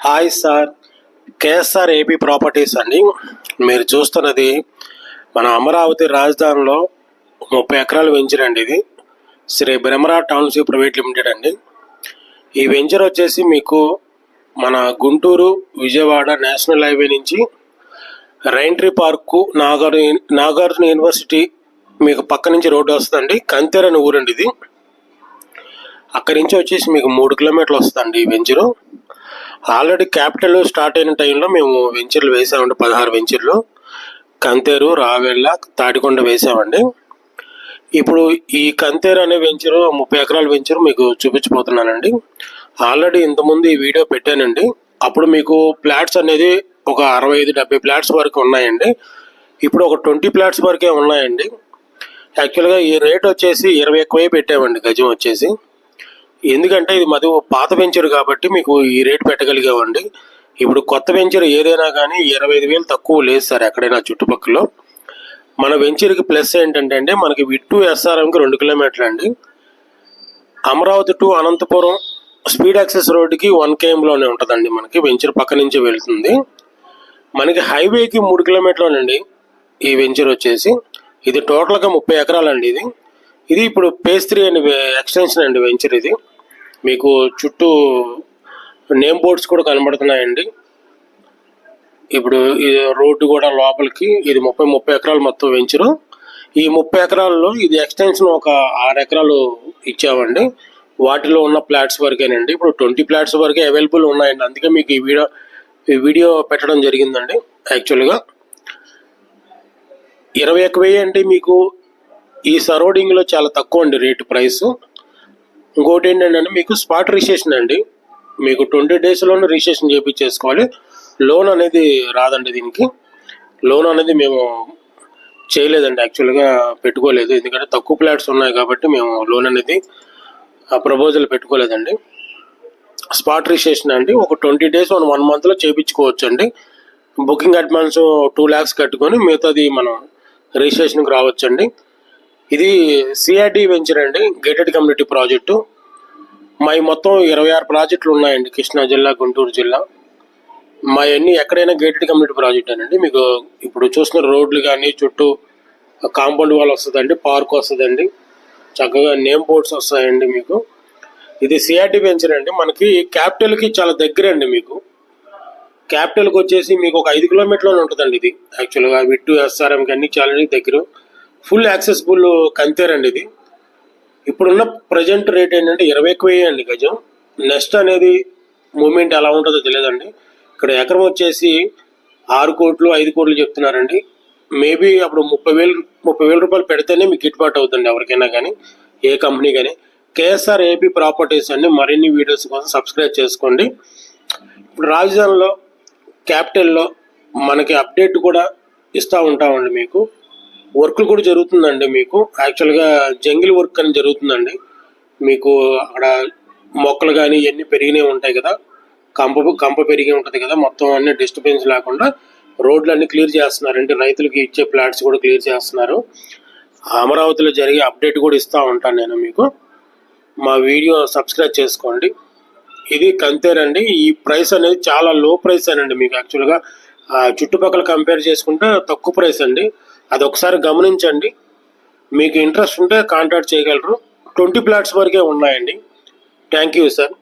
Hi sir, KSR AP properties అండి. మీరు చూస్తున్నది మన అమరావతి రాజధానిలో 30 ఎకరాలు వెంచర్ అండి. ఇది Shri Brahmara township private limited అండి. ఈ వెంచర్ వచ్చేసి మీకు మన గుంటూరు విజయవాడ నేషనల్ హైవే నుంచి రైంట్రీ పార్కు నాగార్జున యూనివర్సిటీ మీకు పక్క నుంచి రోడ్డు వస్తుందండి. కంతేర్ అనే ఊరండి ఇది. అక్కడి నుంచి వచ్చేసి మీకు 3 కిలోమీటర్లు వస్తుందండి ఈ వెంచరు. ఆల్రెడీ క్యాపిటల్ స్టార్ట్ అయిన టైంలో మేము వెంచర్లు వేసామండి. 16 వెంచర్లు కంతేరు, రావెళ్ళ, తాడికొండ వేసామండి. ఇప్పుడు ఈ కంతేరు అనే వెంచరు 30 ఎకరాల వెంచరు మీకు చూపించబోతున్నానండి. ఆల్రెడీ ఇంతకుముందు ఈ వీడియో పెట్టానండి. అప్పుడు మీకు ప్లాట్స్ అనేది ఒక 65-70 ప్లాట్స్ వరకు ఉన్నాయండి. ఇప్పుడు ఒక 20 ప్లాట్స్ వరకే ఉన్నాయండి. యాక్చువల్గా ఈ రేట్ వచ్చేసి 20 ఎక్కువే పెట్టామండి గజం వచ్చేసి. ఎందుకంటే ఇది మాది పాత వెంచర్ కాబట్టి మీకు ఈ రేట్ పెట్టగలిగామండి. ఇప్పుడు కొత్త వెంచర్ ఏదైనా కానీ 25,000 తక్కువ లేదు సార్ ఎక్కడైనా చుట్టుపక్కల. మన వెంచర్కి ప్లస్ ఏంటంటే అండి, మనకి విట్టు ఎస్ఆర్ఎంకి 2 కిలోమీటర్లు అండి. Amaravati to Anantapuram speed access రోడ్డుకి 1 kmలోనే ఉంటుందండి. మనకి వెంచర్ పక్క నుంచే వెళ్తుంది. మనకి హైవేకి 3 కిలోమీటర్లోనండి ఈ వెంచర్ వచ్చేసి. ఇది టోటల్గా 30 ఎకరాలండి. ఇది ఇప్పుడు phase 3 అని ఎక్స్టెన్షన్ అండి వెంచర్. ఇది మీకు చుట్టూ నేమ్ బోర్డ్స్ కూడా కనబడుతున్నాయండి. ఇప్పుడు ఈ రోడ్డు కూడా లోపలికి ఇది 30 ఎకరాలు మొత్తం వెంచరు. ఈ 30 ఎకరాల్లో ఇది ఎక్స్టెన్షన్ ఒక 6 ఎకరాలు ఇచ్చామండి. వాటిలో ఉన్న ప్లాట్స్ వరకేనండి. ఇప్పుడు 20 ప్లాట్స్ వరకే అవైలబుల్ ఉన్నాయండి. అందుకే మీకు ఈ వీడియో పెట్టడం జరిగిందండి. యాక్చువల్గా 21,000 అంటే మీకు ఈ సరౌండింగ్లో చాలా తక్కువ అండి రేటు ప్రైస్. ఇంకోటి ఏంటంటే మీకు స్పాట్ రిజిస్ట్రేషన్ అండి. మీకు 20 డేస్లోనే రిజిస్ట్రేషన్ చేయించేసుకోవాలి. లోన్ అనేది రాదండి దీనికి. లోన్ అనేది మేము చేయలేదండి, యాక్చువల్గా పెట్టుకోలేదు. ఎందుకంటే తక్కువ ప్లాట్స్ ఉన్నాయి కాబట్టి మేము లోన్ అనేది ప్రపోజల్ పెట్టుకోలేదండి. స్పాట్ రిజిస్ట్రేషన్ అండి. ఒక 20 డేస్ 1 మంత్లో చేయించుకోవచ్చు అండి. బుకింగ్ అడ్వాన్స్ 2 lakhs కట్టుకొని మిగతాది మనం రిజిస్ట్రేషన్కి రావచ్చండి. ఇది సిఆర్డి వెంచర్ అండి, గేటెడ్ కమ్యూనిటీ ప్రాజెక్టు. మా మొత్తం 26 ప్రాజెక్టులు ఉన్నాయండి కృష్ణా జిల్లా, గుంటూరు జిల్లా. మా అన్ని ఎక్కడైనా గేటెడ్ కమ్యూనిటీ ప్రాజెక్ట్ అండి. మీకు ఇప్పుడు చూసిన రోడ్లు కానీ చుట్టూ కాంపౌండ్ వాల్ వస్తుందండి, పార్క్ వస్తుందండి, చక్కగా నేమ్ బోర్డ్స్ వస్తాయండి మీకు. ఇది సిఆర్డి వెంచర్ అండి. మనకి క్యాపిటల్కి చాలా దగ్గర అండి. మీకు క్యాపిటల్కి వచ్చేసి మీకు ఒక 5 కిలోమీటర్లోనే ఉంటుందండి. ఇది యాక్చువల్గా విట్టు ఎస్ఆర్ఎంకి అన్ని చాలా దగ్గర. ఫుల్ యాక్సెసిబుల్ కంతేర్ అండి ఇది. ఇప్పుడున్న ప్రజెంట్ రేట్ ఏంటంటే 21,000 అండి గజం. నెక్స్ట్ అనేది మూమెంట్ ఎలా ఉంటుందో తెలియదండి. ఇక్కడ ఎకరం వచ్చేసి 6 కోట్లు 5 కోట్లు చెప్తున్నారండి. మేబీ అప్పుడు 30,000 రూపాయలు పెడితేనే మీకు గిట్టుబాటు అవుతుంది ఎవరికైనా కానీ, ఏ కంపెనీ కానీ. కేఎస్ఆర్ ఏపీ ప్రాపర్టీస్ అండి. మరిన్ని వీడియోస్ కోసం సబ్స్క్రైబ్ చేసుకోండి. ఇప్పుడు రాజధానిలో క్యాపిటల్లో మనకి అప్డేట్ కూడా ఇస్తూ ఉంటామండి. మీకు వర్క్లు కూడా జరుగుతుందండి. మీకు యాక్చువల్గా జంగిల్ వర్క్ అని జరుగుతుందండి. మీకు అక్కడ మొక్కలు కానీ ఇవన్నీ పెరిగినవి ఉంటాయి కదా, కంప పెరిగి ఉంటుంది కదా, మొత్తం అన్ని డిస్టర్బెన్స్ లేకుండా రోడ్లు అన్ని క్లియర్ చేస్తున్నారండి. రైతులకి ఇచ్చే ప్లాట్స్ కూడా క్లియర్ చేస్తున్నారు. అమరావతిలో జరిగే అప్డేట్ కూడా ఇస్తూ ఉంటాను నేను మీకు. మా వీడియో సబ్స్క్రైబ్ చేసుకోండి. ఇది కంతేర్ అండి. ఈ ప్రైస్ అనేది చాలా లో ప్రైస్ అనండి. మీకు యాక్చువల్గా చుట్టుపక్కల కంపేర్ చేసుకుంటే తక్కువ ప్రైస్ అండి. అది ఒకసారి గమనించండి. మీకు ఇంట్రెస్ట్ ఉంటే కాంటాక్ట్ చేయగలరు. 20 ప్లాట్స్ వరకే ఉన్నాయండి. Thank you sir.